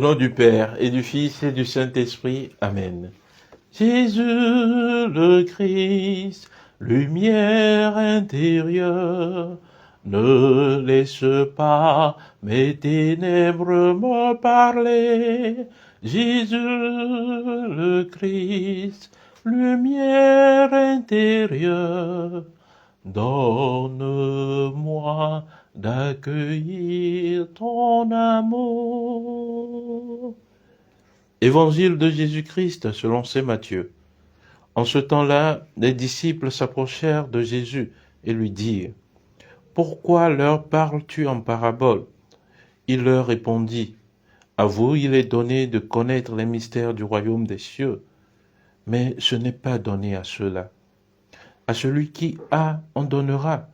Au nom du Père, et du Fils, et du Saint-Esprit. Amen. Jésus le Christ, lumière intérieure, ne laisse pas mes ténèbres me parler. Jésus le Christ, lumière intérieure, donne-moi d'accueillir ton amour. Évangile de Jésus-Christ selon saint Matthieu. En ce temps-là, les disciples s'approchèrent de Jésus et lui dirent : « Pourquoi leur parles-tu en parabole ? » Il leur répondit : « À vous il est donné de connaître les mystères du royaume des cieux, mais ce n'est pas donné à ceux-là. À celui qui a, on donnera,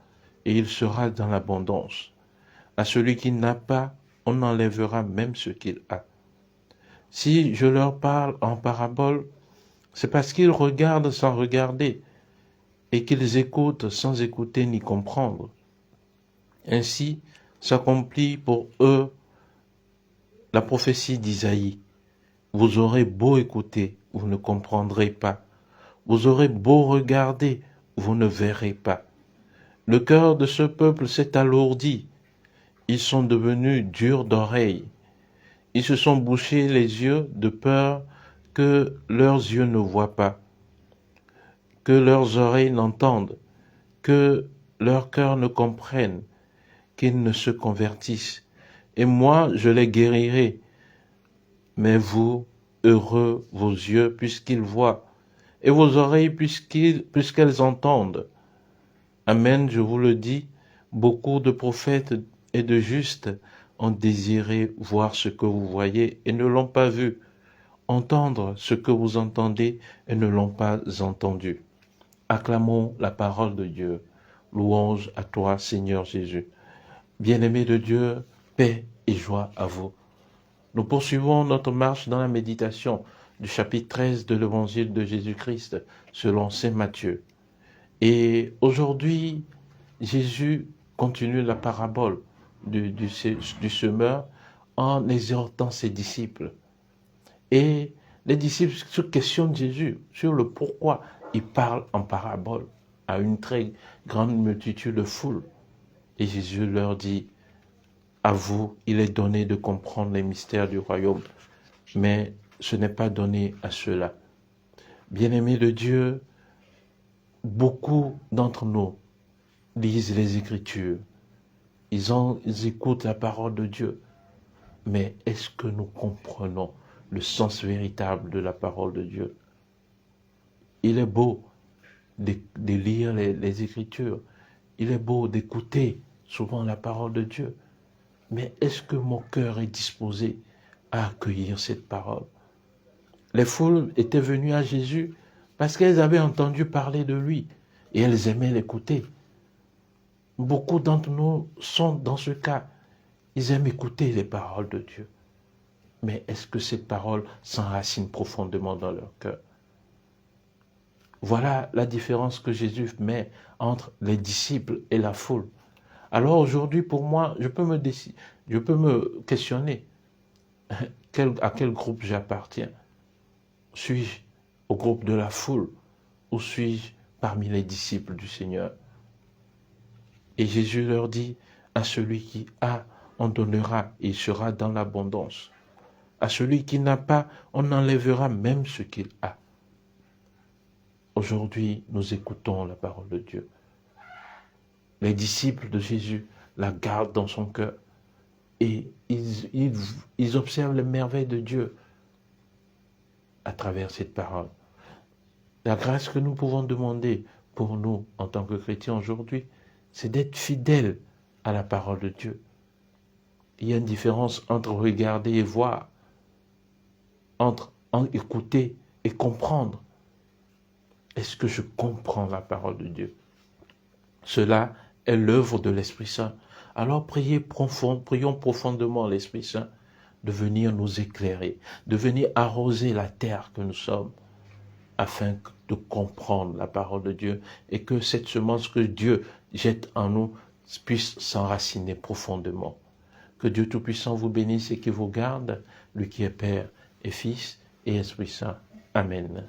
et il sera dans l'abondance. À celui qui n'a pas, on enlèvera même ce qu'il a. Si je leur parle en parabole, c'est parce qu'ils regardent sans regarder et qu'ils écoutent sans écouter ni comprendre. Ainsi s'accomplit pour eux la prophétie d'Isaïe. Vous aurez beau écouter, vous ne comprendrez pas. Vous aurez beau regarder, vous ne verrez pas. Le cœur de ce peuple s'est alourdi. Ils sont devenus durs d'oreille. Ils se sont bouchés les yeux de peur que leurs yeux ne voient pas, que leurs oreilles n'entendent, que leur cœur ne comprenne, qu'ils ne se convertissent. Et moi, je les guérirai. Mais vous, heureux vos yeux, puisqu'ils voient, et vos oreilles, puisqu'elles entendent. Amen, je vous le dis, beaucoup de prophètes et de justes ont désiré voir ce que vous voyez et ne l'ont pas vu, entendre ce que vous entendez et ne l'ont pas entendu. Acclamons la parole de Dieu. Louange à toi, Seigneur Jésus. Bien-aimés de Dieu, paix et joie à vous. Nous poursuivons notre marche dans la méditation du chapitre 13 de l'évangile de Jésus-Christ selon saint Matthieu. Et aujourd'hui, Jésus continue la parabole du semeur en exhortant ses disciples. Et les disciples se questionnent Jésus sur le pourquoi il parle en parabole à une très grande multitude de foule. Et Jésus leur dit : à vous, il est donné de comprendre les mystères du royaume, mais ce n'est pas donné à ceux-là. Bien-aimés de Dieu, beaucoup d'entre nous lisent les Écritures, ils écoutent la parole de Dieu, mais est-ce que nous comprenons le sens véritable de la parole de Dieu? Il est beau de lire les Écritures, il est beau d'écouter souvent la parole de Dieu, mais est-ce que mon cœur est disposé à accueillir cette parole? Les foules étaient venues à Jésus parce qu'elles avaient entendu parler de lui et elles aimaient l'écouter. Beaucoup d'entre nous sont dans ce cas. Ils aiment écouter les paroles de Dieu. Mais est-ce que ces paroles s'enracinent profondément dans leur cœur? Voilà la différence que Jésus met entre les disciples et la foule. Alors aujourd'hui, pour moi, je peux me questionner à quel groupe j'appartiens. Suis-je au groupe de la foule ou suis-je parmi les disciples du Seigneur? Et Jésus leur dit : à celui qui a, on donnera et il sera dans l'abondance. À celui qui n'a pas, on enlèvera même ce qu'il a. Aujourd'hui, nous écoutons la parole de Dieu. Les disciples de Jésus la gardent dans son cœur et ils observent les merveilles de Dieu à travers cette parole. La grâce que nous pouvons demander pour nous en tant que chrétiens aujourd'hui, c'est d'être fidèles à la parole de Dieu. Il y a une différence entre regarder et voir, entre écouter et comprendre. Est-ce que je comprends la parole de Dieu? Cela est l'œuvre de l'Esprit Saint. Alors prions profondément l'Esprit Saint de venir nous éclairer, de venir arroser la terre que nous sommes, afin de comprendre la parole de Dieu et que cette semence que Dieu jette en nous puisse s'enraciner profondément. Que Dieu Tout-Puissant vous bénisse et qui vous garde, lui qui est Père et Fils et Esprit Saint. Amen.